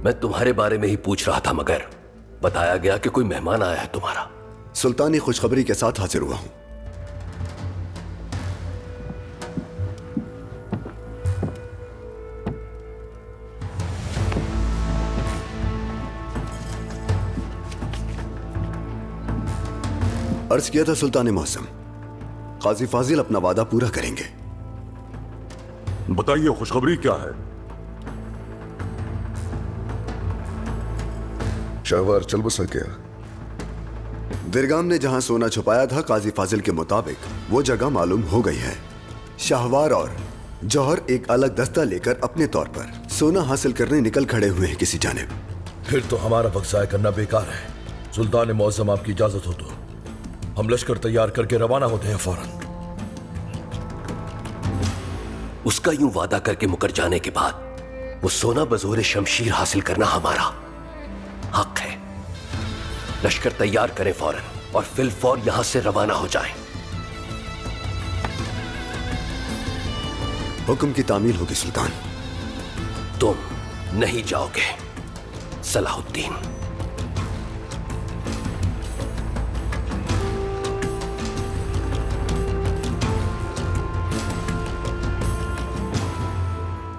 मैं तुम्हारे बारे में ही पूछ रहा था, मगर बताया गया कि कोई मेहमान आया है तुम्हारा। सुल्तानी खुशखबरी के साथ हाजिर हुआ हूं। अर्ज किया था सुल्तान मौसम, काजी फाजिल अपना वादा पूरा करेंगे। बताइए, खुशखबरी क्या है? शाहवार चल बसा गया। दिरगाम ने जहां सोना छुपाया था, काजी फाजिल के मुताबिक वो जगह मालूम हो गई है। शाहवार और जौहर एक अलग दस्ता लेकर अपने तौर पर सोना हासिल करने निकल खड़े हुए हैं किसी जानिब। फिर तो हमारा वक्त ज़ाया करना बेकार है। सुल्तान मौसम, आपकी इजाजत हो तो हम लश्कर तैयार करके रवाना होते हैं फौरन। उसका यूं वादा करके मुकर जाने के बाद वो सोना बजोरे शमशीर हासिल करना हमारा हक है। लश्कर तैयार करें फौरन और फिलफौर यहां से रवाना हो जाएं। हुक्म की तामील होगी सुल्तान। तुम नहीं जाओगे सलाहुद्दीन।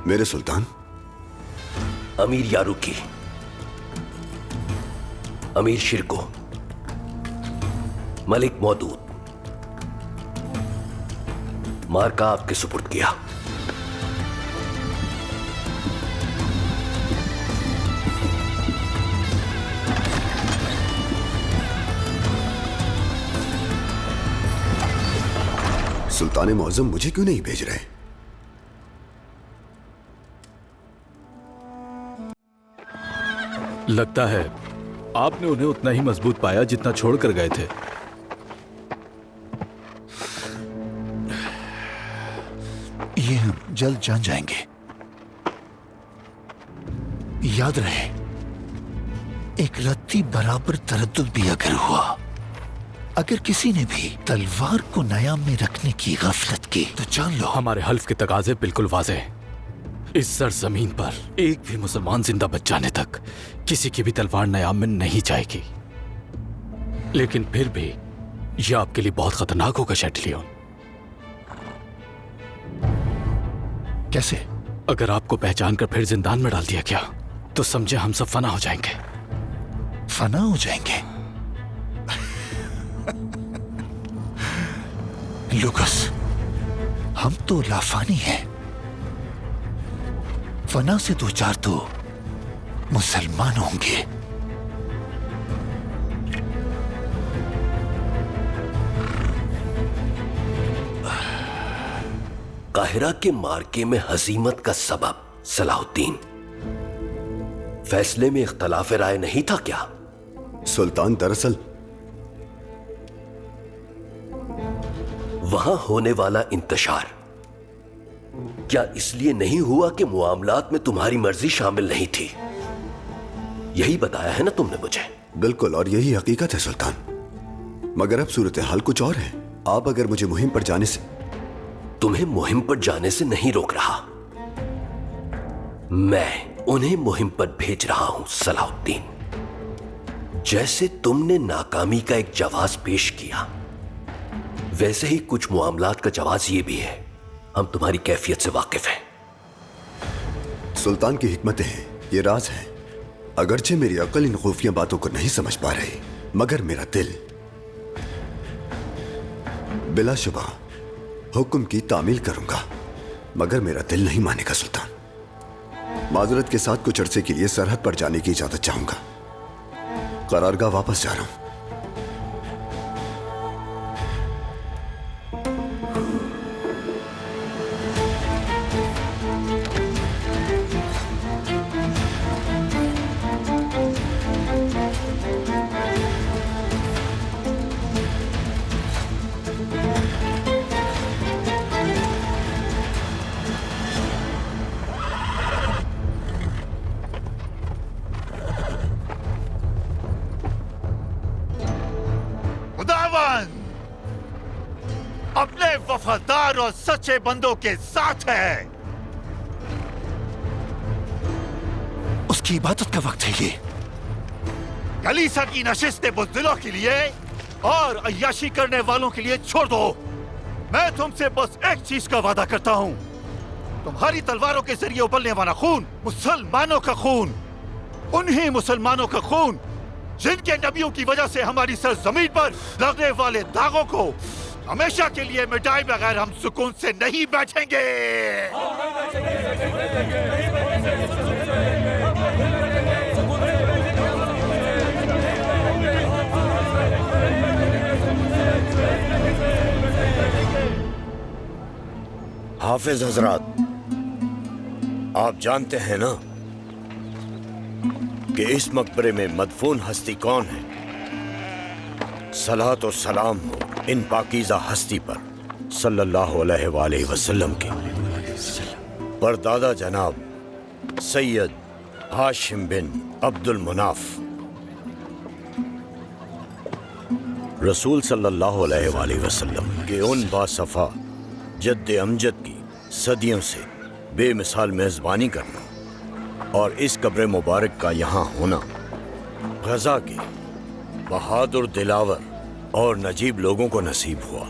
मेरे सुल्तान। अमीर यारूकी, अमीर शिरको, मलिक मौदूद, मार्का आपके सुपुर्द किया। सुल्तान मौज़म मुझे क्यों नहीं भेज रहे? लगता है आपने उन्हें उतना ही मजबूत पाया जितना छोड़कर गए थे। ये हम जल्द जान जाएंगे। याद रहे, एक रत्ती बराबर तरद्दुद भी अगर हुआ, अगर किसी ने भी तलवार को नयाम में रखने की गफलत की तो जान लो हमारे हल्फ के तकाजे बिल्कुल वाज़ेह हैं। इस सरजमीन पर एक भी मुसलमान जिंदा बच जाने तक किसी की भी तलवार नयाम में नहीं जाएगी। लेकिन फिर भी यह आपके लिए बहुत खतरनाक होगा शैटलियन। कैसे? अगर आपको पहचान कर फिर जिंदान में डाल दिया गया तो समझे हम सब फना हो जाएंगे। फना हो जाएंगे? लुकस, हम तो लाफानी हैं। फना से दो चार तो मुसलमान होंगे। काहिरा के मार्के में हजीमत का सबब सलाहुद्दीन, फैसले में इख्तलाफ राय नहीं था क्या? सुल्तान, दरअसल वहां होने वाला इंतशार क्या इसलिए नहीं हुआ कि मुआमलात में तुम्हारी मर्जी शामिल नहीं थी? यही बताया है ना तुमने मुझे। बिल्कुल, और यही हकीकत है सुल्तान। मगर अब सूरत हाल कुछ और है। आप अगर मुझे मुहिम पर जाने से तुम्हें मुहिम पर जाने से नहीं रोक रहा, मैं उन्हें मुहिम पर भेज रहा हूं सलाहुद्दीन। जैसे तुमने नाकामी का एक जवाब पेश किया, वैसे ही कुछ मामलात का जवाब ये भी है। हम तुम्हारी कैफियत से वाकिफ हैं। सुल्तान की हिकमतें हैं, ये राज है। अगरचे मेरी अक्ल इन खुफिया बातों को नहीं समझ पा रही, मगर मेरा दिल बिलाशुबा हुक्म की तामील करूंगा, मगर मेरा दिल नहीं मानेगा सुल्तान। माजरत के साथ कुछ अरसे के लिए सरहद पर जाने की इजाजत चाहूंगा। करारगाह वापस जा रहा हूं। अपने वफादार और सच्चे बंदों के साथ है। की इबादत का वक्त है ये। कलीसा की नशिस्तें बुज़दिलों के लिए और अय्याशी करने वालों के लिए छोड़ दो। मैं तुमसे बस एक चीज का वादा करता हूँ, तुम्हारी तलवारों के जरिए उबलने वाला खून मुसलमानों का खून, उन्हीं मुसलमानों का खून जिनके नबियों की वजह से हमारी सरजमीन पर लगने वाले दागों को हमेशा के लिए मिटाए बगैर हम सुकून से नहीं बैठेंगे। हाफिज हजरात, आप जानते हैं ना कि इस मकबरे में मदफून हस्ती कौन है? सलात और सलाम हो इन पाकीज़ा हस्ती पर सल्लल्लाहु अलैहि वसल्लम की। परदादा जनाब सैयद हाशिम बिन अब्दुल मुनाफ, रसूल सल्लल्लाहु अलैहि वसल्लम के उन बासफ़ा जद्दे अमजद की सदियों से बेमिसाल मेज़बानी करना और इस कब्र मुबारक का यहाँ होना गजा के बहादुर दिलावर और नजीब लोगों को नसीब हुआ।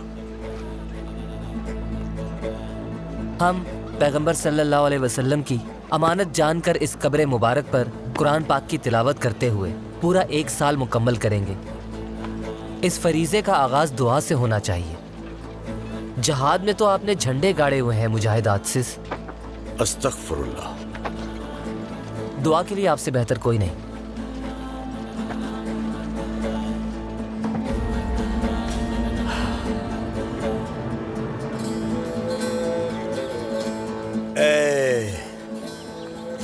हम पैगंबर सल्लल्लाहु अलैहि वसल्लम की अमानत जानकर इस कब्र मुबारक पर कुरान पाक की तिलावत करते हुए पूरा 1 साल मुकम्मल करेंगे। इस फरीजे का आगाज दुआ से होना चाहिए। जहाद में तो आपने झंडे गाड़े हुए हैं मुजाहिद आसिस। अस्तगफिरुल्लाह। दुआ के लिए आपसे बेहतर कोई नहीं।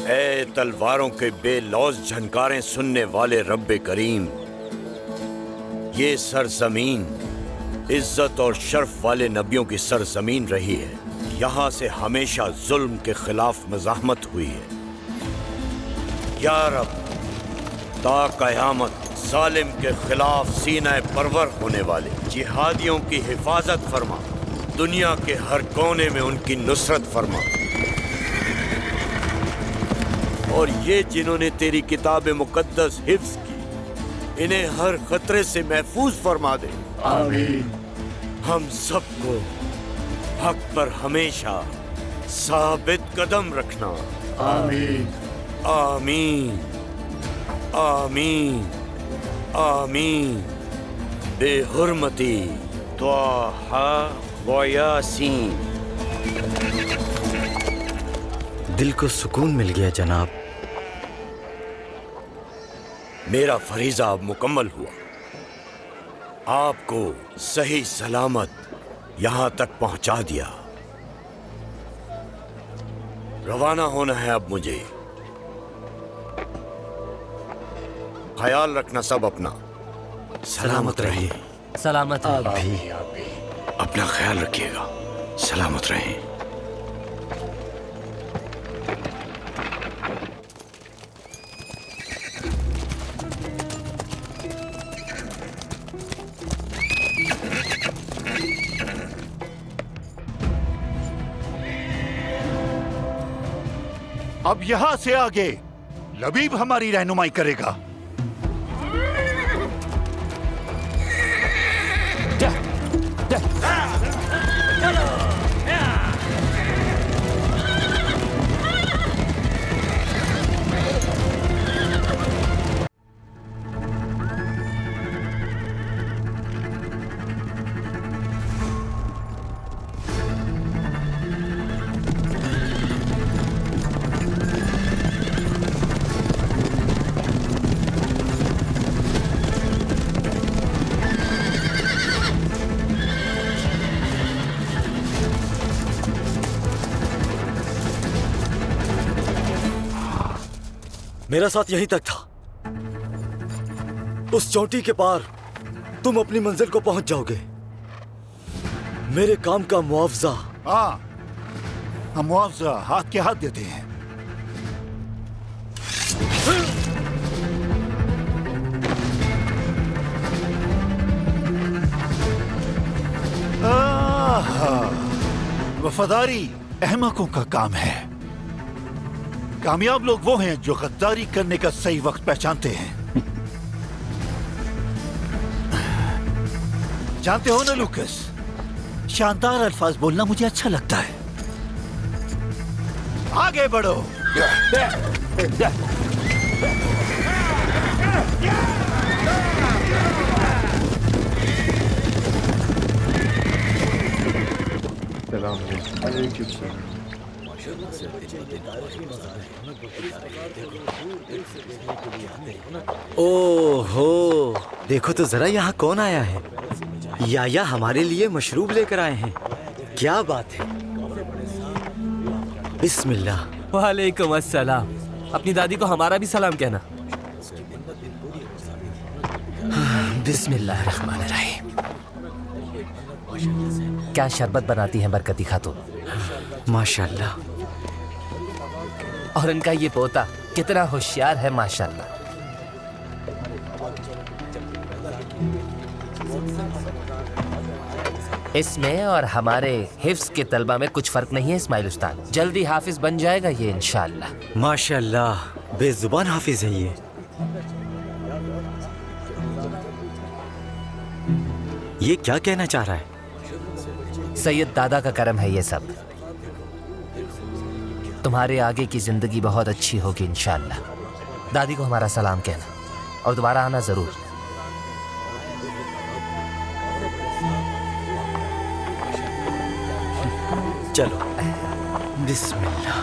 ए तलवारों के बेलौज झनकारें सुनने वाले रब्बे करीम, ये सरजमीन इज्जत और शर्फ वाले नबियों की सरजमीन रही है। यहाँ से हमेशा जुल्म के खिलाफ मज़ाहमत हुई है। या रब, ता क़यामत जालिम के खिलाफ सीना परवर होने वाले जिहादियों की हिफाजत फरमा, दुनिया के हर कोने में उनकी नुसरत फरमा। और ये जिन्होंने तेरी किताब मुकद्दस हिफ्ज़ की, इन्हें हर खतरे से महफूज फरमा दे। आमीन। हम सबको हक पर हमेशा साबित कदम रखना। आमीन। आमीन आमीन आमीन। बेहुरमती त्वाहा व यासीन। दिल को सुकून मिल गया जनाब। मेरा फरीजा अब मुकम्मल हुआ। आपको सही सलामत यहां तक पहुंचा दिया। रवाना होना है अब मुझे। ख्याल रखना सब अपना। सलामत रहिए। सलामत आप भी अपना ख्याल रखिएगा। सलामत रहें। अब यहां से आगे लबीब हमारी रहनुमाई करेगा। मेरा साथ यहीं तक था। उस चोटी के पार तुम अपनी मंजिल को पहुंच जाओगे। मेरे काम का मुआवजा। हाँ, हम मुआवजा हाथ के हाथ देते हैं। वफादारी अहमकों का काम है। कामयाब लोग वो हैं जो गद्दारी करने का सही वक्त पहचानते हैं। जानते हो ना लूकस, शानदार अल्फाज बोलना मुझे अच्छा लगता है। आगे बढ़ो। ओहो, देखो तो जरा यहाँ कौन आया है। याया हमारे लिए मशरूब लेकर आए हैं। क्या बात है। बिस्मिल्लाह। वालेकुम अस्सलाम। अपनी दादी को हमारा भी सलाम कहना। बिस्मिल्लाह रहमान रहीम। क्या शरबत बनाती हैं बरकती खातून। माशाल्लाह। और इनका ये पोता कितना होशियार है माशाल्लाह। इसमें और हमारे हिफ्स के तलबा में कुछ फर्क नहीं है इस्माइल उस्ताद। जल्दी हाफिज बन जाएगा ये इंशाअल्लाह। माशाल्लाह, बेजुबान हाफिज है ये क्या कहना चाह रहा है? सैयद दादा का करम है ये सब। तुम्हारे आगे की जिंदगी बहुत अच्छी होगी इंशाअल्लाह। दादी को हमारा सलाम कहना और दोबारा आना जरूर। चलो। बिस्मिल्लाह।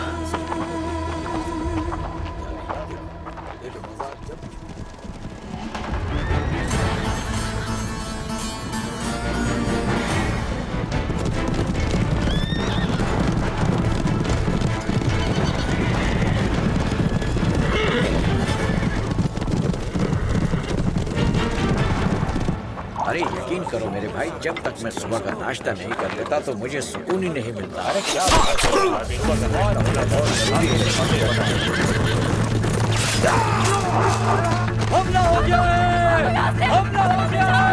अरे यकीन करो मेरे भाई, जब तक मैं सुबह का नाश्ता नहीं कर लेता तो मुझे सुकून ही नहीं मिलता। अरे क्या हमला हो गया है! हमला हो गया है!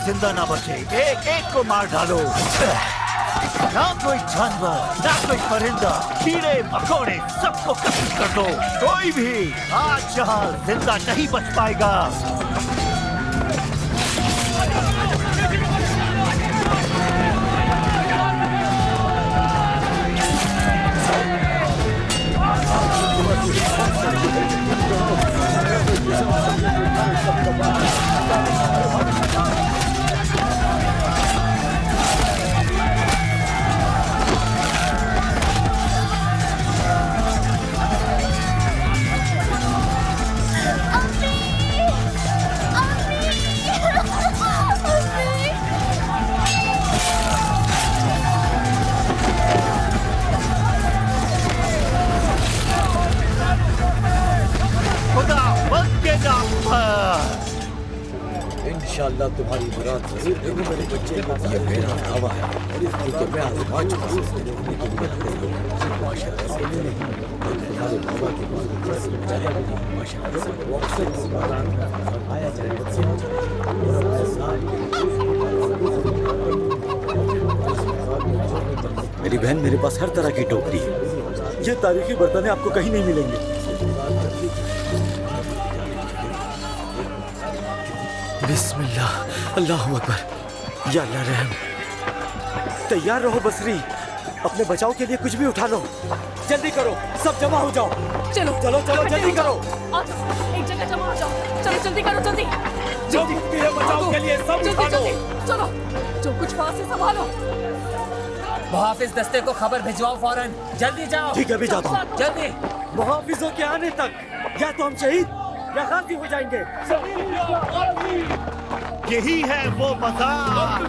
जिंदा ना बचे, एक एक को मार डालो। ना कोई जानवर, ना कोई परिंदा, कीड़े मकोड़े सबको खत्म कर दो। कोई भी आज यहाँ जिंदा नहीं बच पाएगा। इंशाअल्लाह तुम्हारी मुराद जरूर देखो मेरे बच्चे। ये मेरा दावा है क्योंकि मैं आजमा चुका हूं। मेरी बहन, मेरे पास हर तरह की टोकरी है। ये तारीखी बर्तन आपको कहीं नहीं मिलेंगे। बिस्मिल्लाह, अल्लाहु अकबर। या अल्लाह रहम। तैयार रहो बसरी, अपने बचाव के लिए कुछ भी उठा लो। जल्दी करो, सब जमा हो जाओ। चलो चलो चलो जल्दी करो। आ जाओ, एक जगह जमा हो जाओ। चलो जल्दी करो, जल्दी जो भी है बचाव के लिए सब जल्दी उठा लो। जल्दी चलो, जो कुछ वहां से संभालो। मुहाफिज दस्ते को खबर भिजवाओ फौरन, जल्दी जाओ। ठीक है, अभी जाता हूँ। जल्दी। मुहाफिजों के आने तक या तो हम शहीद या गाजी हो जाएंगे। यही है वो मज़ाक।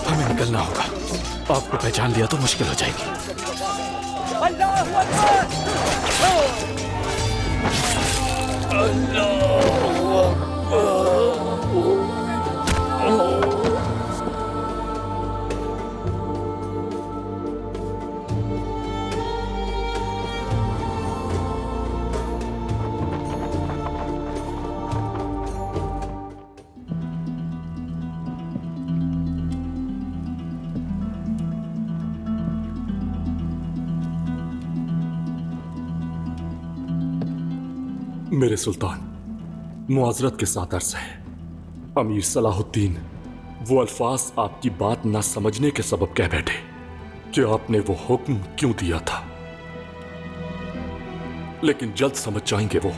हमें निकलना होगा। आपको पहचान लिया तो मुश्किल हो जाएगी। अल्लाहू अकबर। मेरे सुल्तान, मुआजरत के साथ अर्ज है, अमीर सलाहुद्दीन वो अल्फाज आपकी बात ना समझने के सबब कह बैठे कि आपने वो हुक्म क्यों दिया था, लेकिन जल्द समझ जाएंगे वो।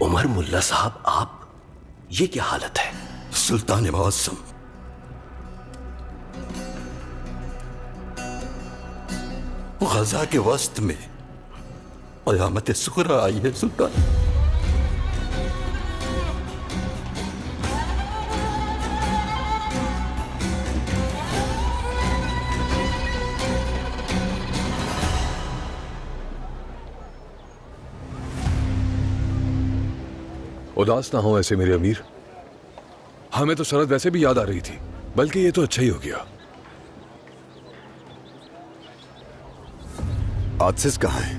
उमर मुल्ला साहब, आप ये क्या हालत है? सुल्तान मुअज्जम, गजा के वस्त में क़यामत सुग़रा आई है सुल्तान। उदास ना हो ऐसे मेरे अमीर, हमें तो शरद वैसे भी याद आ रही थी, बल्कि ये तो अच्छा ही हो गया। आतिश कहाँ है?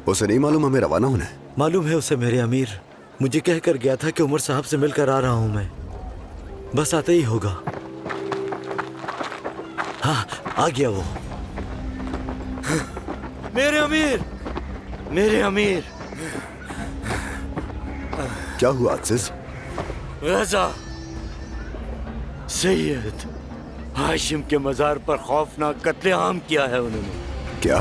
उसे नहीं मालूम हमें रवाना होना है? मालूम है उसे मेरे अमीर, मुझे कह कर गया था कि उमर साहब से मिलकर आ रहा हूं मैं, बस आते ही होगा। हाँ, आ गया वो। मेरे अमीर, मेरे अमीर। क्या हुआ आतिश? रजा, सैयद हाशिम के मजार पर खौफनाक कत्लेआम किया है उन्होंने। क्या?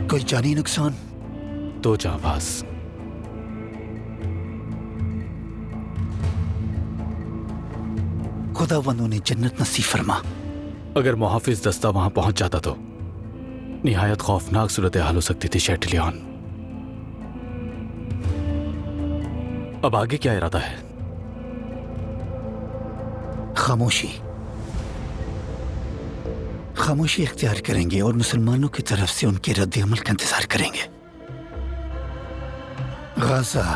कोई जानी नुकसान? तो जाबाज, खुदावंद उन्हें जन्नत नसीब फरमा। अगर मुहाफिज दस्ता वहां पहुंच जाता तो निहायत खौफनाक सूरत हाल हो सकती थी शैटिलियन। अब आगे क्या इरादा है? खामोशी। खामोशी इख्तियार करेंगे और मुसलमानों की तरफ से उनके रद्द अमल का इंतजार करेंगे। गाजा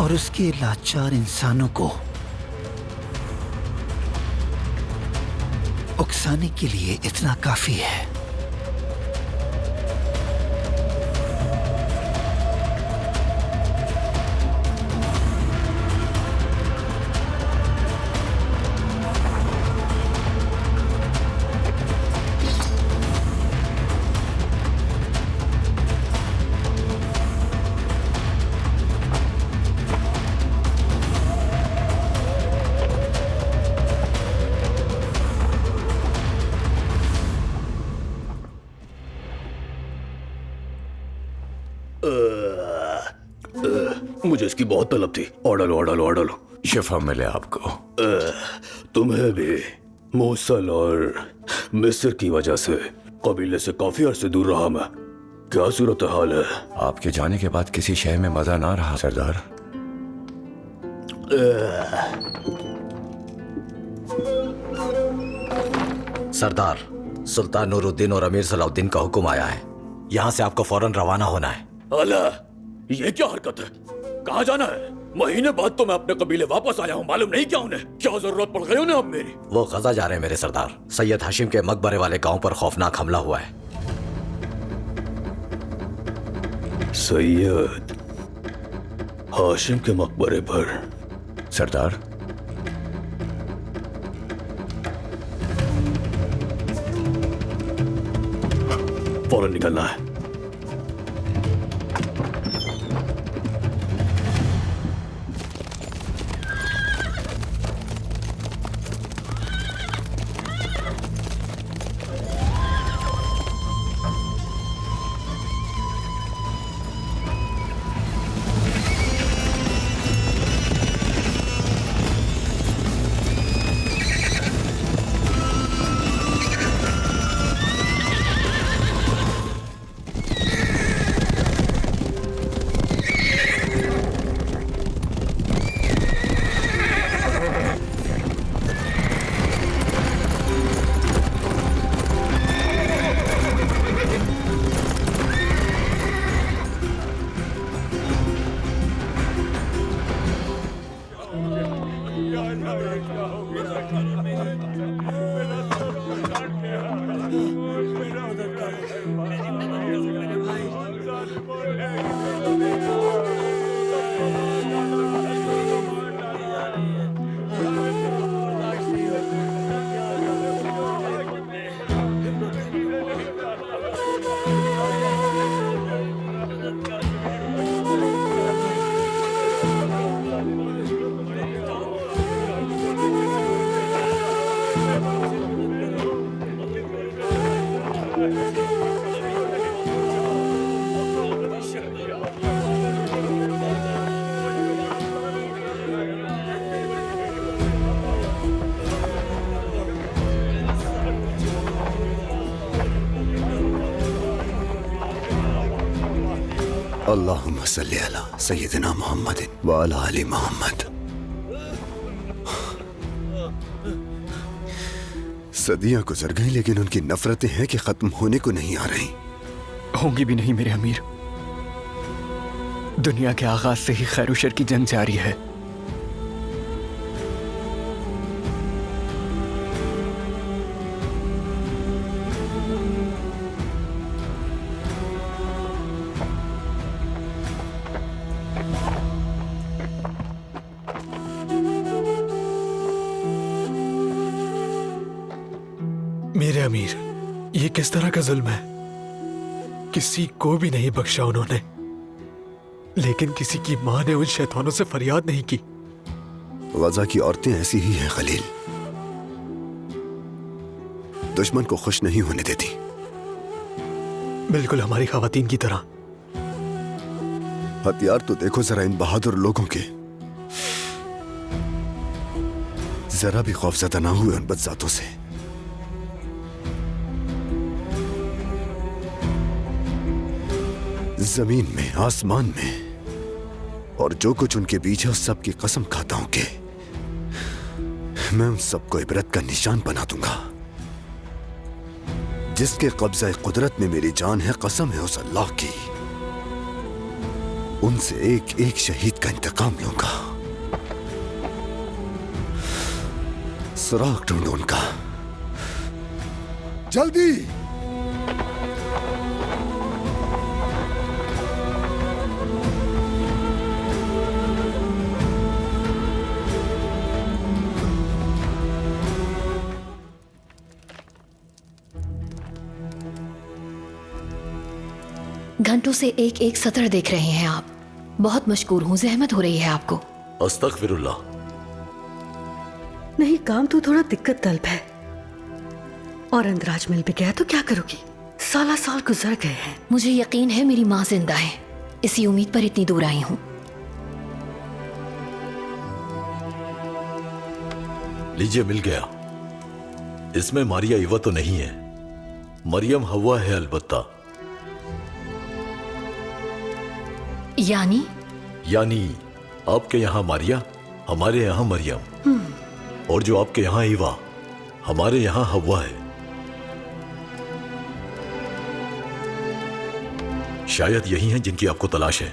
और उसके लाचार इंसानों को उकसाने के लिए इतना काफी है। मुझे इसकी बहुत तलब थी। Order low, order low, order low. शिफा मिले आपको। तुम्हें भी मूसल और मिस्र की वजह से कबीले से काफी अर्से दूर रहा मैं। क्या सूरत हाल है? आपके जाने के बाद किसी शहर में मजा ना रहा सरदार। सरदार, सुल्तान नूरुद्दीन और अमीर सलाउद्दीन का हुक्म आया है। यहाँ से आपको फौरन रवाना होना है। अल्लाह, ये क्या हरकत है? कहाँ जाना है? महीने बाद तो मैं अपने कबीले वापस आया हूँ। मालूम नहीं क्या उन्हें क्या जरूरत पड़ गई उन्हें अब मेरी। वो गजा जा रहे हैं मेरे सरदार। सैयद हाशिम के मकबरे वाले गांव पर खौफनाक हमला हुआ है। सैयद हाशिम के मकबरे पर? सरदार, फौरन निकलना है। अल्लाहुम्मा सल्ली अला सय्यिदिना मुहम्मदिन व अला आलि मुहम्मद। सदियां गुजर गई लेकिन उनकी नफरतें हैं कि खत्म होने को नहीं आ रही। होंगी भी नहीं मेरे अमीर। दुनिया के आगाज से ही खैर शर की जंग जारी है। मेरे अमीर, ये किस तरह का जुल्म है? किसी को भी नहीं बख्शा उन्होंने, लेकिन किसी की मां ने उन शैतानों से फरियाद नहीं की। गजा की औरतें ऐसी ही हैं खलील, दुश्मन को खुश नहीं होने देती। बिल्कुल हमारी खवातीन की तरह। हथियार तो देखो जरा इन बहादुर लोगों के। जरा भी खौफजदा ना हुए उन बदजातों से। जमीन में, आसमान में और जो कुछ उनके बीच है उस सब की कसम खाता हूं कि मैं उन सबको इबरत का निशान बना दूंगा। जिसके कब्जा कुदरत में मेरी जान है, कसम है उस अल्लाह की, उनसे एक एक शहीद का इंतकाम लूंगा। सुराग ढूंढो उनका, जल्दी। घंटों से एक एक सतर देख रहे हैं आप। बहुत मशकूर हूँ, ज़हमत हो रही है आपको। अस्तगफिरुल्लाह। नहीं, काम तो थोड़ा दिक्कत तलब है, और अंदराज मिल भी गया तो क्या करोगी? 16 साल गुजर गए हैं। मुझे यकीन है मेरी माँ जिंदा है, इसी उम्मीद पर इतनी दूर आई हूँ। लीजिए, मिल गया। इसमें मारिया इवा तो नहीं है, मरियम हवा है अलबत्ता। यानी आपके यहाँ मारिया, हमारे यहाँ मरियम, और जो आपके यहाँ ईवा, हमारे यहाँ हवा है। शायद यही हैं जिनकी आपको तलाश है।